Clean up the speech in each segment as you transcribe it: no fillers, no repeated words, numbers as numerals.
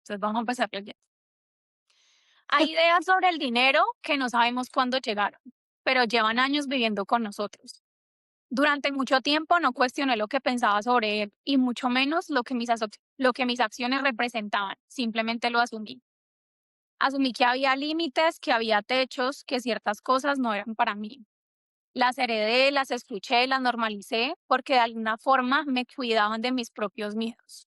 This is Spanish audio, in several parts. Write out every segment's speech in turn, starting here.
Entonces vamos a empezar leyendo. Hay ideas sobre el dinero que no sabemos cuándo llegaron, pero llevan años viviendo con nosotros. Durante mucho tiempo no cuestioné lo que pensaba sobre él y mucho menos lo que mis acciones representaban. Simplemente lo asumí. Asumí que había límites, que había techos, que ciertas cosas no eran para mí. Las heredé, las escuché, las normalicé porque de alguna forma me cuidaban de mis propios miedos.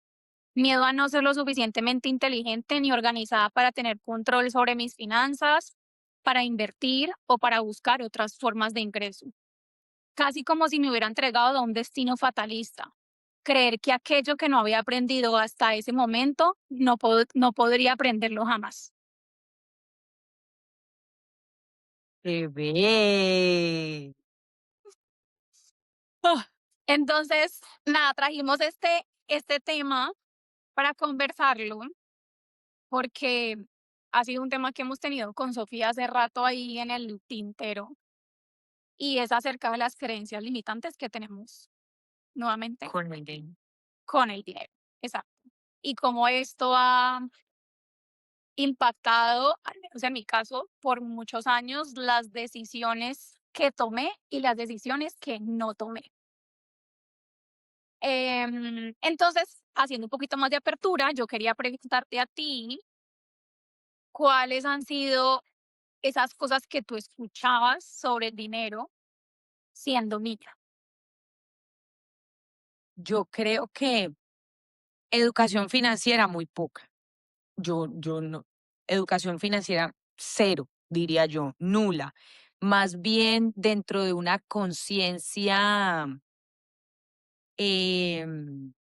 Miedo a no ser lo suficientemente inteligente ni organizada para tener control sobre mis finanzas, para invertir o para buscar otras formas de ingreso. Casi como si me hubiera entregado a un destino fatalista. Creer que aquello que no había aprendido hasta ese momento no podría aprenderlo jamás. Bebé. Ah, Entonces, nada, trajimos este tema para conversarlo porque ha sido un tema que hemos tenido con Sofía hace rato ahí en el tintero y es acerca de las creencias limitantes que tenemos nuevamente Con el de con el dinero. Exacto. Y cómo esto ha impactado, al menos en mi caso, por muchos años, las decisiones que tomé y las decisiones que no tomé. Entonces, haciendo un poquito más de apertura, yo quería preguntarte a ti, ¿cuáles han sido esas cosas que tú escuchabas sobre el dinero siendo niña? yo creo que educación financiera muy poca. Yo no, educación financiera cero, diría yo, nula. Más bien dentro de una conciencia, em,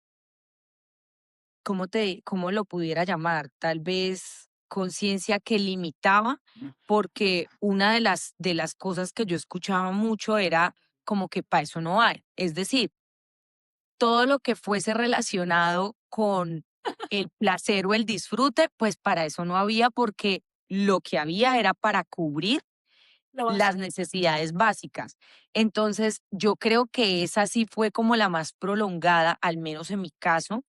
cómo lo pudiera llamar? Tal vez conciencia que limitaba, porque una de las cosas que yo escuchaba mucho era como que para eso no hay. Es decir, todo lo que fuese relacionado con el placer o el disfrute, pues para eso no había, porque lo que había era para cubrir Lo las básico. necesidades básicas. Entonces, yo creo que esa sí fue como la más prolongada, al menos en mi caso,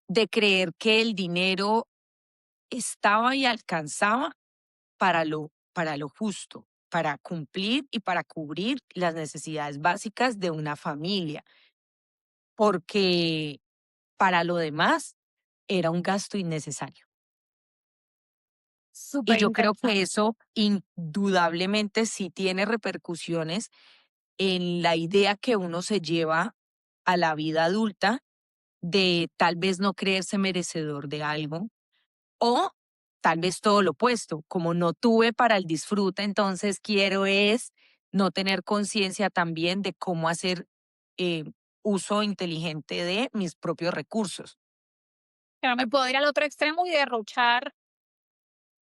de creer que el dinero estaba y alcanzaba para lo justo, para cumplir y para cubrir las necesidades básicas de una familia, porque para lo demás era un gasto innecesario. Y Súper yo creo interesante. que eso indudablemente sí tiene repercusiones en la idea que uno se lleva a la vida adulta, de tal vez no creerse merecedor de algo, o tal vez todo lo opuesto, como no tuve para el disfrute, entonces quiero es no tener conciencia también de cómo hacer eh, uso inteligente de mis propios recursos. Pero me puedo ir al otro extremo y derrochar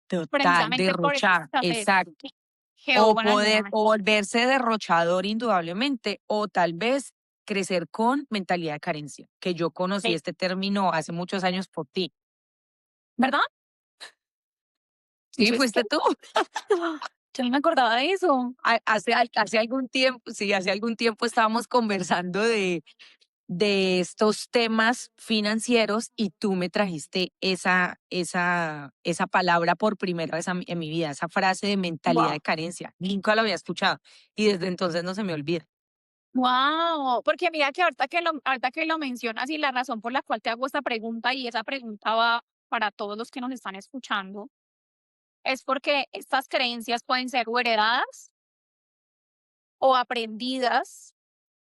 Total, precisamente por derrochar, escasez exacto. que O hubo en algún poder, momento. o volverse derrochador indudablemente, o tal vez crecer con mentalidad de carencia, que yo conocí Sí, este término hace muchos años por ti. ¿verdad? Sí, Yo es que fuiste tú. yo no me acordaba de eso. Hace algún tiempo, sí, hace algún tiempo estábamos conversando de estos temas financieros y tú me trajiste esa palabra por primera vez en mi vida, esa frase de mentalidad de Wow. carencia. Nunca lo había escuchado y desde entonces no se me olvida. Wow, porque mira que ahorita que lo mencionas y la razón por la cual te hago esta pregunta y esa pregunta va para todos los que nos están escuchando, es porque estas creencias pueden ser o heredadas o aprendidas,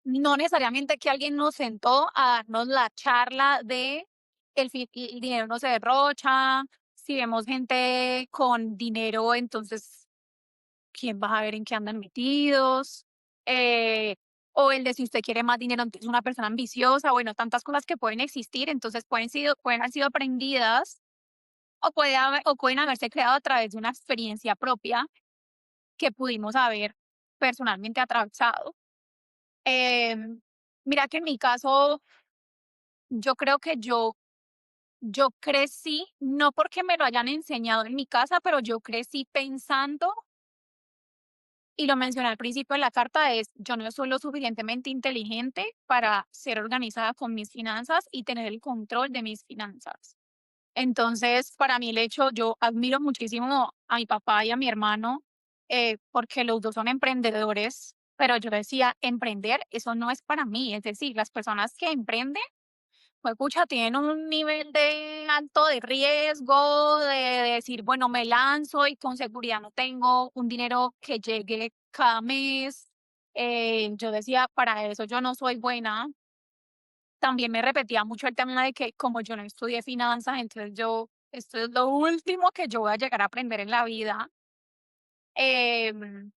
no necesariamente que alguien nos sentó a darnos la charla de el dinero no se derrocha, si vemos gente con dinero, entonces quién va a ver en qué andan metidos, eh, o el de si usted quiere más dinero, entonces es una persona ambiciosa, bueno, tantas cosas que pueden existir, entonces pueden haber sido aprendidas o pueden haberse creado a través de una experiencia propia que pudimos haber personalmente atravesado. Em, Mira que en mi caso, yo creo que yo crecí, no porque me lo hayan enseñado en mi casa, pero yo crecí pensando. Y lo mencioné al principio de la carta, es, yo no soy lo suficientemente inteligente para ser organizada con mis finanzas y tener el control de mis finanzas. Entonces, para mí el hecho, yo admiro muchísimo a mi papá y a mi hermano, porque los 2 son emprendedores, pero yo decía: "Emprender, eso no es para mí". Es decir, las personas que emprenden, pucha, tienen un nivel de alto de riesgo, de decir: "Bueno, me lanzo y con seguridad no tengo un dinero que llegue cada mes". Yo decía: "Para eso yo no soy buena". También me repetía mucho el tema de que como yo no estudié finanzas, entonces yo, esto es lo último que yo voy a llegar a aprender en la vida. Em,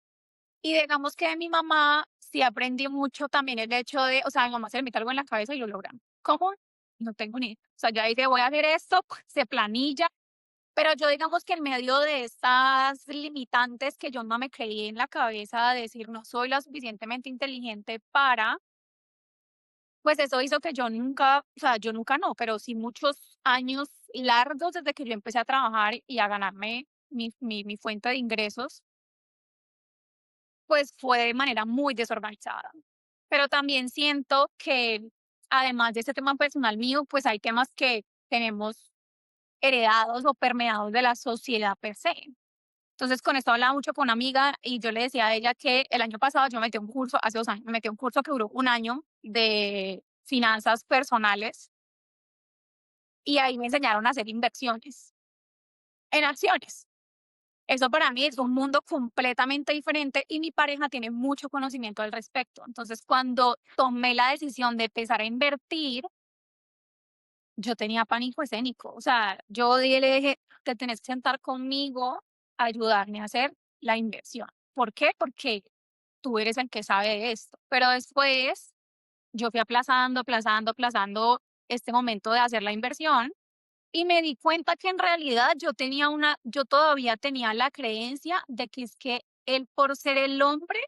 y digamos que de mi mamá sí aprendí mucho también el hecho de, o sea, mi mamá se le mete algo en la cabeza y lo logra. ¿Cómo? No tengo ni idea. O sea, ya dice, voy a hacer esto, se planilla, pero yo digamos que en medio de estas limitantes que yo no me creí en la cabeza de decir no soy lo suficientemente inteligente para, pues eso hizo que yo nunca, o sea, yo nunca no, pero sí muchos años largos desde que yo empecé a trabajar y a ganarme mi fuente de ingresos, pues fue de manera muy desorganizada. Pero también siento que además de este tema personal mío, pues hay temas que tenemos heredados o permeados de la sociedad per se. Entonces, con esto hablaba mucho con una amiga y yo le decía a ella que el año pasado yo metí un curso, hace 2 años, me metí un curso que duró un año de finanzas personales y ahí me enseñaron a hacer inversiones en acciones. Eso para mí es un mundo completamente diferente y mi pareja tiene mucho conocimiento al respecto. Entonces, cuando tomé la decisión de empezar a invertir, yo tenía pánico escénico. O sea, le dije, te tenés que sentar conmigo a ayudarme a hacer la inversión. ¿Por qué? Porque tú eres el que sabe de esto. Pero después yo fui aplazando, aplazando, aplazando este momento de hacer la inversión. Y me di cuenta que en realidad yo todavía tenía la creencia de que es que él, por ser el hombre,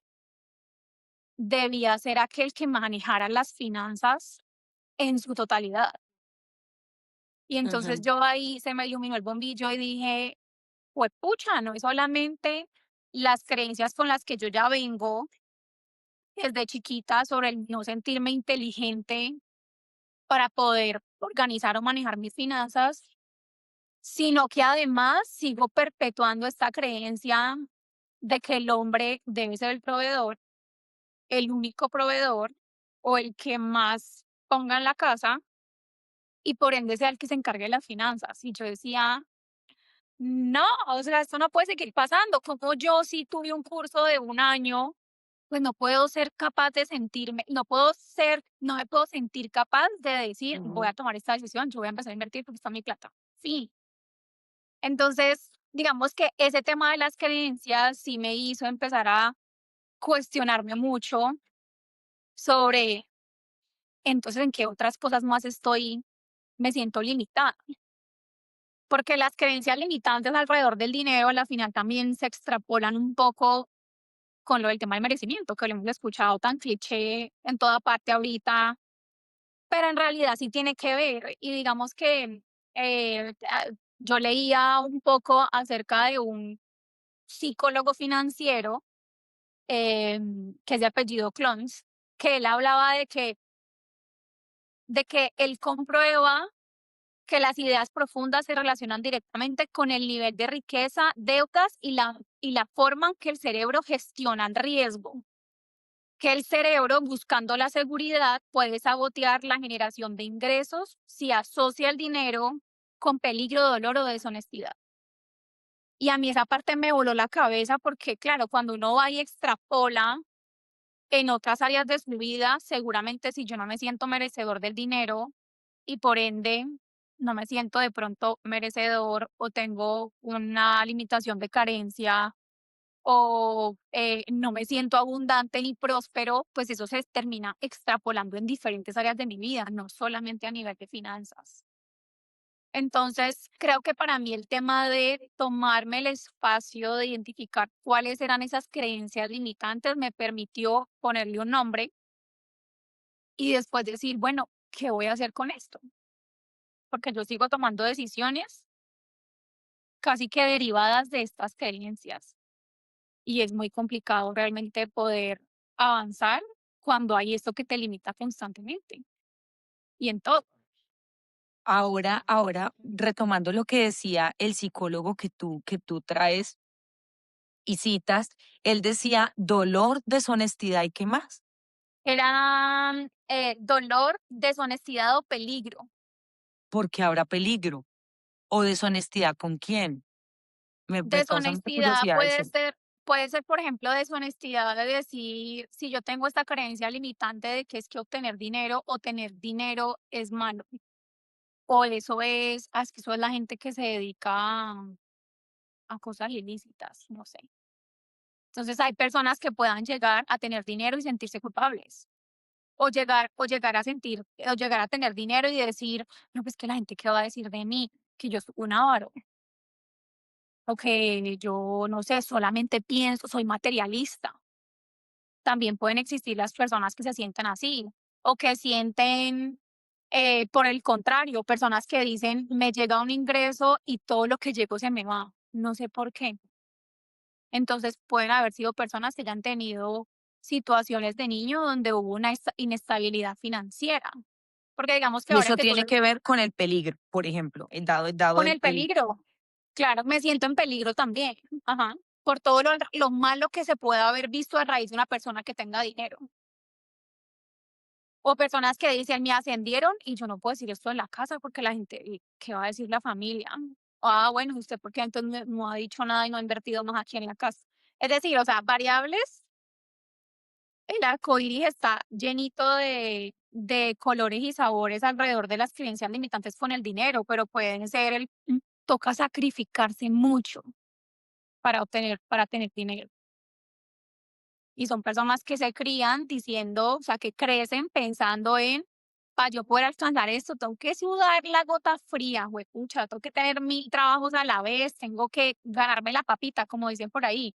debía ser aquel que manejara las finanzas en su totalidad. Y entonces Ujú. yo ahí se me iluminó el bombillo y dije, pues pucha, no es solamente las creencias con las que yo ya vengo desde chiquita sobre el no sentirme inteligente para poder organizar o manejar mis finanzas, sino que además sigo perpetuando esta creencia de que el hombre debe ser el proveedor, el único proveedor o el que más ponga en la casa y por ende sea el que se encargue de las finanzas. Y yo decía, no, o sea, esto no puede seguir pasando. Como yo sí tuve un curso de un año, pues no puedo ser capaz de sentirme, no me puedo sentir capaz de decir, voy Ujú. a tomar esta decisión, yo voy a empezar a invertir porque está mi plata. Sí. Entonces, digamos que ese tema de las creencias sí me hizo empezar a cuestionarme mucho sobre, entonces, en qué otras cosas más me siento limitada. Porque las creencias limitantes alrededor del dinero a la final también se extrapolan un poco con lo del tema del merecimiento, que lo hemos escuchado tan cliché en toda parte ahorita, pero en realidad sí tiene que ver. Y digamos que yo leía un poco acerca de un psicólogo financiero que es de apellido Clons, que él hablaba de que él comprueba que las ideas profundas se relacionan directamente con el nivel de riqueza, deudas y la forma en que el cerebro gestiona el riesgo. Que el cerebro, buscando la seguridad, puede sabotear la generación de ingresos si asocia el dinero con peligro, dolor o deshonestidad. Y a mí esa parte me voló la cabeza porque, claro, cuando uno va y extrapola en otras áreas de su vida, seguramente si yo no me siento merecedor del dinero y por ende no me siento de pronto merecedor o tengo una limitación de carencia o no me siento abundante ni próspero, pues eso se termina extrapolando en diferentes áreas de mi vida, no solamente a nivel de finanzas. Entonces, creo que para mí el tema de tomarme el espacio de identificar cuáles eran esas creencias limitantes me permitió ponerle un nombre y después decir, bueno, ¿qué voy a hacer con esto? Porque yo sigo tomando decisiones casi que derivadas de estas creencias y es muy complicado realmente poder avanzar cuando hay esto que te limita constantemente y en todo. Ahora, retomando lo que decía el psicólogo que tú traes y citas, él decía dolor, deshonestidad y qué más, Era dolor, deshonestidad o peligro. porque habrá peligro o deshonestidad con quién. Me causa mucha Deshonestidad curiosidad eso. puede ser, por ejemplo, deshonestidad de decir, si yo tengo esta creencia limitante de que es que obtener dinero o tener dinero es malo, o eso es que eso es la gente que se dedica a cosas ilícitas, no sé. Entonces, hay personas que puedan llegar a tener dinero y sentirse culpables, o llegar a sentir o llegar a tener dinero y decir: "No, pues, que la gente, ¿qué va a decir de mí? Que yo soy un avaro, o que yo, no sé, solamente pienso, soy materialista". También pueden existir las personas que se sienten así, o que sienten, por el contrario, personas que dicen: "Me llega un ingreso y todo lo que llego se me va, no sé por qué". Entonces, pueden haber sido personas que hayan tenido situaciones de niño donde hubo una inestabilidad financiera, porque digamos que Y ahora eso que tú tiene que ver con el peligro, por ejemplo, dado con el peligro, claro, me siento en peligro también, ajá, por todo lo malo que se pueda haber visto a raíz de una persona que tenga dinero. O personas que dicen: "Me ascendieron y yo no puedo decir esto en la casa porque la gente, ¿qué va a decir la familia? Ah, bueno, ¿y usted por qué entonces no ha dicho nada y no ha invertido más aquí en la casa?". Es decir, o sea, variables, el arco iris está llenito de colores y sabores alrededor de las creencias limitantes con el dinero, pero pueden ser toca sacrificarse mucho para tener dinero. Y son personas que se crían diciendo, o sea, que crecen pensando en, para yo poder alcanzar esto, tengo que sudar la gota fría, juepucha, tengo que tener 1000 trabajos a la vez, tengo que ganarme la papita, como dicen por ahí.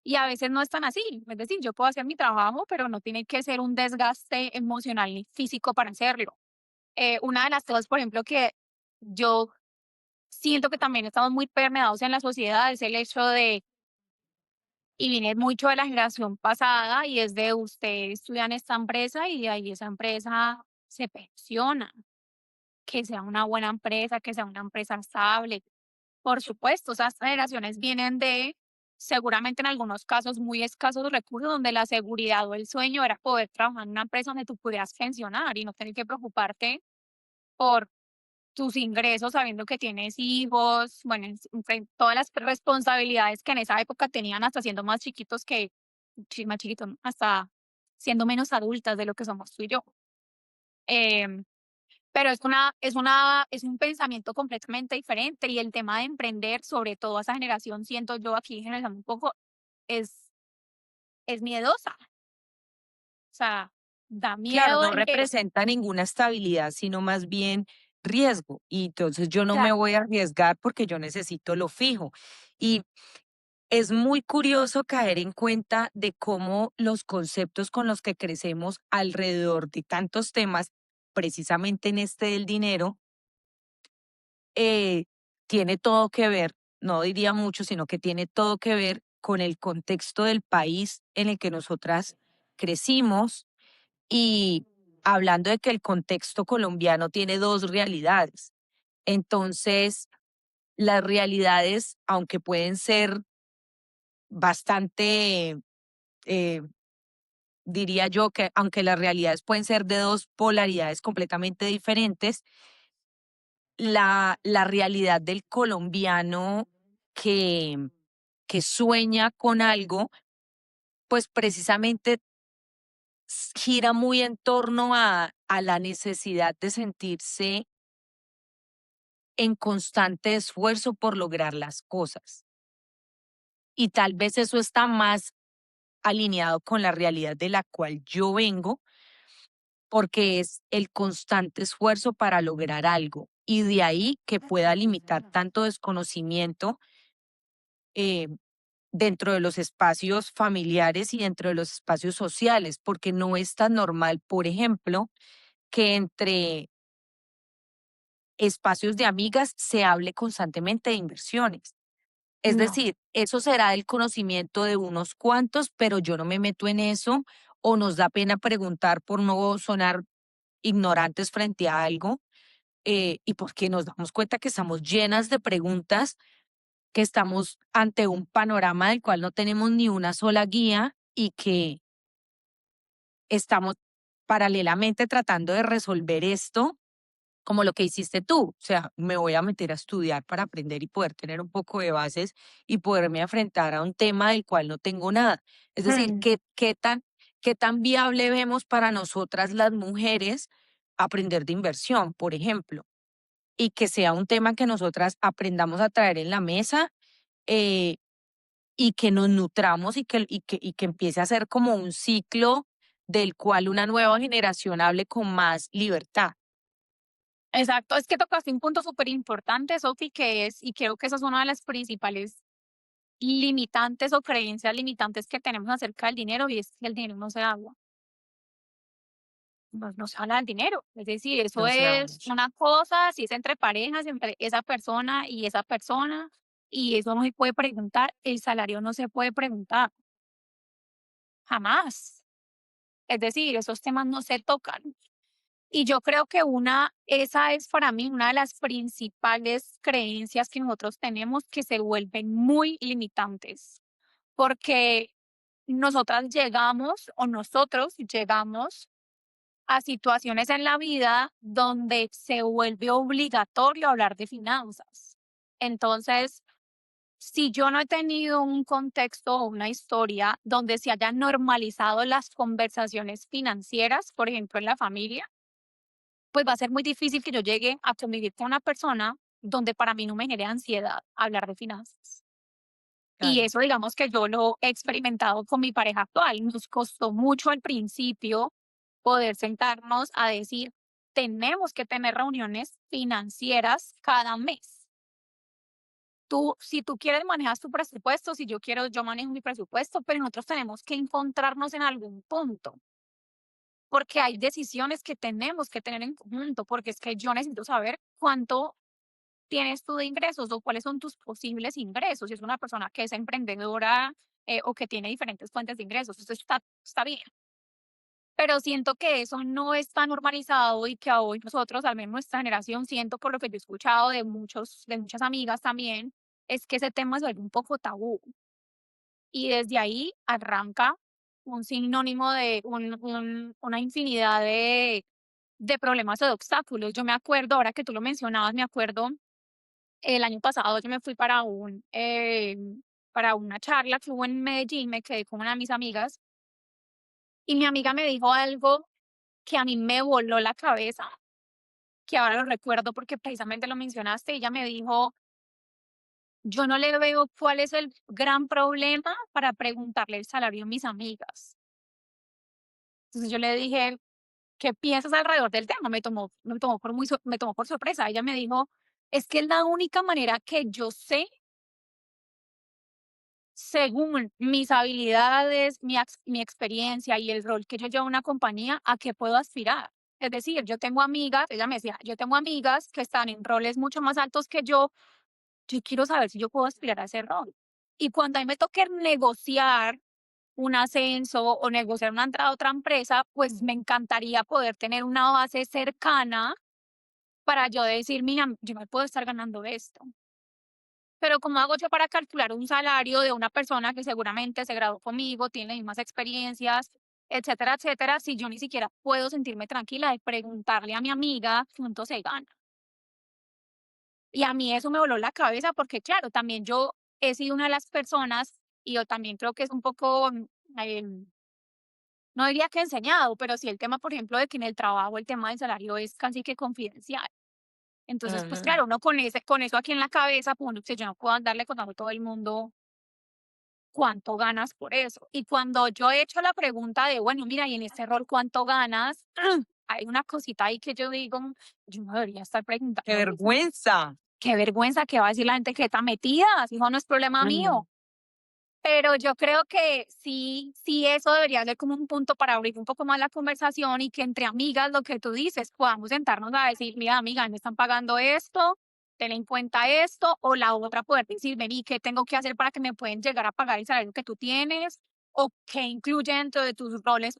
Y a veces no es tan así. Es decir, yo puedo hacer mi trabajo, pero no tiene que ser un desgaste emocional ni físico para hacerlo. Una de las cosas, por ejemplo, que yo siento que también estamos muy permeados en la sociedad es el hecho de, y viene mucho de la generación pasada, y es de usted estudia en esta empresa y de ahí esa empresa se pensiona, que sea una buena empresa, que sea una empresa estable. Por supuesto, esas generaciones vienen de, seguramente en algunos casos, muy escasos recursos, donde la seguridad o el sueño era poder trabajar en una empresa donde tú pudieras pensionar y no tener que preocuparte por tus ingresos sabiendo que tienes hijos, bueno, todas las responsabilidades que en esa época tenían hasta siendo más chiquitos que, más chiquitos, ¿no? Hasta siendo menos adultas de lo que somos tú y yo. Em, pero es un pensamiento completamente diferente, y el tema de emprender, sobre todo a esa generación, siento yo aquí generalizando un poco, es, es miedosa. O sea, da Claro, miedo no en que, representa ninguna estabilidad, sino más bien riesgo. Y entonces yo no me claro, voy a arriesgar porque yo necesito lo fijo. Y es muy curioso caer en cuenta de cómo los conceptos con los que crecemos alrededor de tantos temas, precisamente en este del dinero, eh, tiene todo que ver, no diría mucho, sino que tiene todo que ver con el contexto del país en el que nosotras crecimos y hablando de que el contexto colombiano tiene dos realidades. Entonces, las realidades, aunque pueden ser bastante, eh, diría yo que aunque las realidades pueden ser de dos polaridades completamente diferentes, la realidad del colombiano que, que sueña con algo, pues precisamente gira muy en torno a la necesidad de sentirse en constante esfuerzo por lograr las cosas. Y tal vez eso está más alineado con la realidad de la cual yo vengo, porque es el constante esfuerzo para lograr algo. Y de ahí que pueda limitar tanto desconocimiento eh, dentro de los espacios familiares y dentro de los espacios sociales, porque no es tan normal, por ejemplo, que entre espacios de amigas se hable constantemente de inversiones. Es no. decir, eso será el conocimiento de unos cuantos, pero yo no me meto en eso o nos da pena preguntar por no sonar ignorantes frente a algo. y porque nos damos cuenta que estamos llenas de preguntas, que estamos ante un panorama del cual no tenemos ni una sola guía y que estamos paralelamente tratando de resolver esto, como lo que hiciste tú. O sea, me voy a meter a estudiar para aprender y poder tener un poco de bases y poderme enfrentar a un tema del cual no tengo nada. Es decir, Mm. qué tan viable vemos para nosotras las mujeres aprender de inversión, por ejemplo? Y que sea un tema que nosotras aprendamos a traer en la mesa, eh, y que nos nutramos y que empiece a ser como un ciclo del cual una nueva generación hable con más libertad. Exacto, es que tocaste un punto súper importante, Sofi, que es, y creo que esa es una de las principales limitantes o creencias limitantes que tenemos acerca del dinero, y es que el dinero no se habla. No se habla del dinero. Es decir, eso No es seamos. una cosa, si es entre parejas, entre esa persona, y eso no se puede preguntar. El salario no se puede preguntar, jamás. Es decir, esos temas no se tocan. Y yo creo que esa es para mí una de las principales creencias que nosotros tenemos, que se vuelven muy limitantes, porque nosotros llegamos a situaciones en la vida donde se vuelve obligatorio hablar de finanzas. Entonces, si yo no he tenido un contexto o una historia donde se hayan normalizado las conversaciones financieras, por ejemplo, en la familia, pues va a ser muy difícil que yo llegue a convivir con una persona donde para mí no me genere ansiedad hablar de finanzas. Y Claro. eso, digamos que yo lo he experimentado con mi pareja actual. Nos costó mucho al principio poder sentarnos a decir, tenemos que tener reuniones financieras cada mes. Si tú quieres, manejas tu presupuesto, si yo quiero, yo manejo mi presupuesto, pero nosotros tenemos que encontrarnos en algún punto, porque hay decisiones que tenemos que tener en conjunto, porque es que yo necesito saber cuánto tienes tú de ingresos o cuáles son tus posibles ingresos. Si es una persona que es emprendedora, o que tiene diferentes fuentes de ingresos, eso está bien. Pero siento que eso no está normalizado y que a hoy nosotros, al menos nuestra generación, siento por lo que yo he escuchado de muchas amigas también, es que ese tema se vuelve un poco tabú. Y desde ahí arranca un sinónimo de una infinidad de problemas o de obstáculos. Yo me acuerdo, ahora que tú lo mencionabas, me acuerdo el año pasado yo me fui para una charla que hubo en Medellín, me quedé con una de mis amigas, y mi amiga me dijo algo que a mí me voló la cabeza, que ahora lo recuerdo porque precisamente lo mencionaste. Ella me dijo: "Yo no le veo cuál es el gran problema para preguntarle el salario a mis amigas". Entonces yo le dije: "¿Qué piensas alrededor del tema?". Me tomó por sorpresa. Ella me dijo: "Es que es la única manera que yo sé, según mis habilidades, mi experiencia y el rol que yo llevo en una compañía, a qué puedo aspirar". Es decir, yo tengo amigas, ella me decía, yo tengo amigas que están en roles mucho más altos que yo quiero saber si yo puedo aspirar a ese rol. Y cuando a mí me toque negociar un ascenso o negociar una entrada a otra empresa, pues me encantaría poder tener una base cercana para yo decir, mira, yo me puedo estar ganando esto. Pero ¿cómo hago yo para calcular un salario de una persona que seguramente se graduó conmigo, tiene las mismas experiencias, etcétera, etcétera, si yo ni siquiera puedo sentirme tranquila de preguntarle a mi amiga cuánto se gana? Y a mí eso me voló la cabeza porque, claro, también yo he sido una de las personas, y yo también creo que es un poco, no diría que enseñado, pero sí el tema, por ejemplo, de que en el trabajo el tema del salario es casi que confidencial. Entonces, pues Ujú. claro, uno con eso aquí en la cabeza, pues uno dice, yo no puedo andarle contando a todo el mundo cuánto ganas por eso. Y cuando yo he hecho la pregunta de, bueno, mira, y en este rol, ¿cuánto ganas? Hay una cosita ahí que yo digo, yo no debería estar ¡Qué preguntando eso. vergüenza! Qué vergüenza que va a decir la gente que está metida, hijo, no es problema Ujú. mío. Pero yo creo que sí, eso debería ser como un punto para abrir un poco más la conversación y que entre amigas, lo que tú dices, podamos sentarnos a decir, mira, amiga, me están pagando esto, ten en cuenta esto, o la otra poder decir, vení, ¿qué tengo que hacer para que me pueden llegar a pagar el salario que tú tienes? o qué incluye dentro de tus roles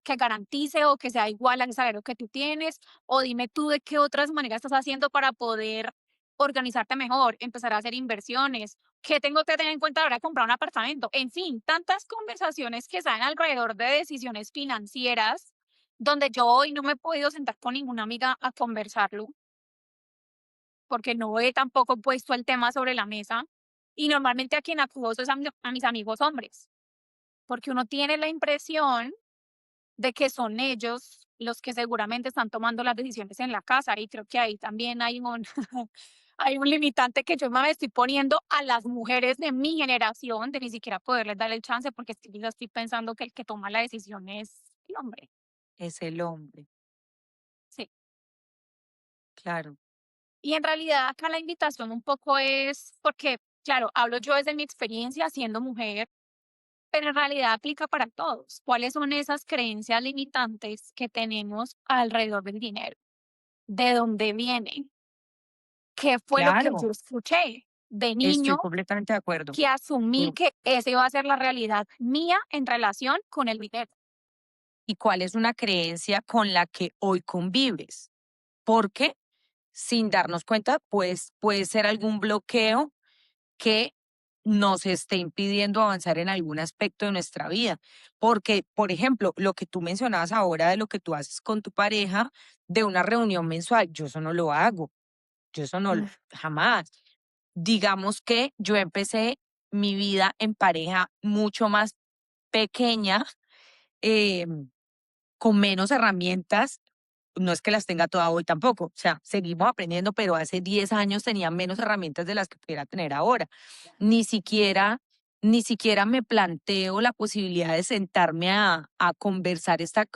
que garantice o que sea igual al salario que tú tienes, o dime tú de qué otras maneras estás haciendo para poder organizarte mejor, empezar a hacer inversiones, qué tengo que tener en cuenta a la hora de comprar un apartamento, en fin, tantas conversaciones que salen alrededor de decisiones financieras, donde yo hoy no me he podido sentar con ninguna amiga a conversarlo, porque no he tampoco puesto el tema sobre la mesa, y normalmente a quien acudo es a mis amigos hombres, porque uno tiene la impresión de que son ellos los que seguramente están tomando las decisiones en la casa, y creo que ahí también hay un hay un limitante que yo me estoy poniendo a las mujeres de mi generación, de ni siquiera poderles dar el chance, porque es que yo ya estoy pensando que el que toma la decisión es el hombre. Es el hombre, Sí. claro, Y en realidad acá la invitación un poco es porque, claro, hablo yo desde mi experiencia siendo mujer, pero en realidad aplica para todos. ¿Cuáles son esas creencias limitantes que tenemos alrededor del dinero? ¿De dónde vienen? ¿Qué fue lo que yo claro, escuché de estoy niño completamente de acuerdo. que asumí Mm, que esa iba a ser la realidad mía en relación con el dinero? ¿Y cuál es una creencia con la que hoy convives? Porque sin darnos cuenta, pues puede ser algún bloqueo que nos esté impidiendo avanzar en algún aspecto de nuestra vida. Porque, por ejemplo, lo que tú mencionabas ahora de lo que tú haces con tu pareja, de una reunión mensual, yo eso no lo hago, yo eso no, jamás. Digamos que yo empecé mi vida en pareja mucho más pequeña, em, con menos herramientas, no es que las tenga todas hoy tampoco, o sea, seguimos aprendiendo, pero hace 10 años tenía menos herramientas de las que pudiera tener ahora. Ni siquiera, ni siquiera me planteo la posibilidad de sentarme a conversar estas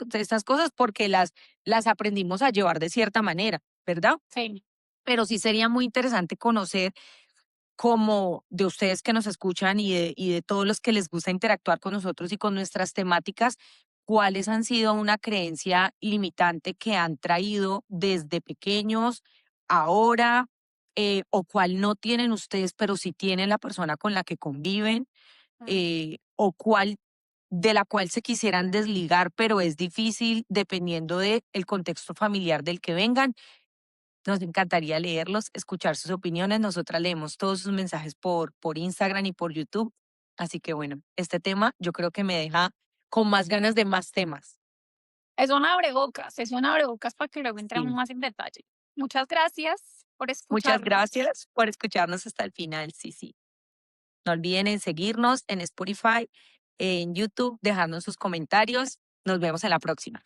cosas porque las aprendimos a llevar de cierta manera, ¿verdad? Sí. Pero sí sería muy interesante conocer como de ustedes que nos escuchan y de todos los que les gusta interactuar con nosotros y con nuestras temáticas, cuáles han sido una creencia limitante que han traído desde pequeños, ahora, o cuál no tienen ustedes, pero sí tienen la persona con la que conviven, Mm. o cuál de la cual se quisieran desligar, pero es difícil dependiendo del contexto familiar del que vengan. Nos encantaría leerlos, escuchar sus opiniones. Nosotras leemos todos sus mensajes por Instagram y por YouTube. Así que bueno, este tema yo creo que me deja con más ganas de más temas. Es un abrebocas para que luego entremos Sí. más en detalle. Muchas gracias por Muchas escucharnos. gracias por escucharnos hasta el final. Sí, sí. No olviden en seguirnos en Spotify, en YouTube, dejarnos sus comentarios. Nos vemos en la próxima.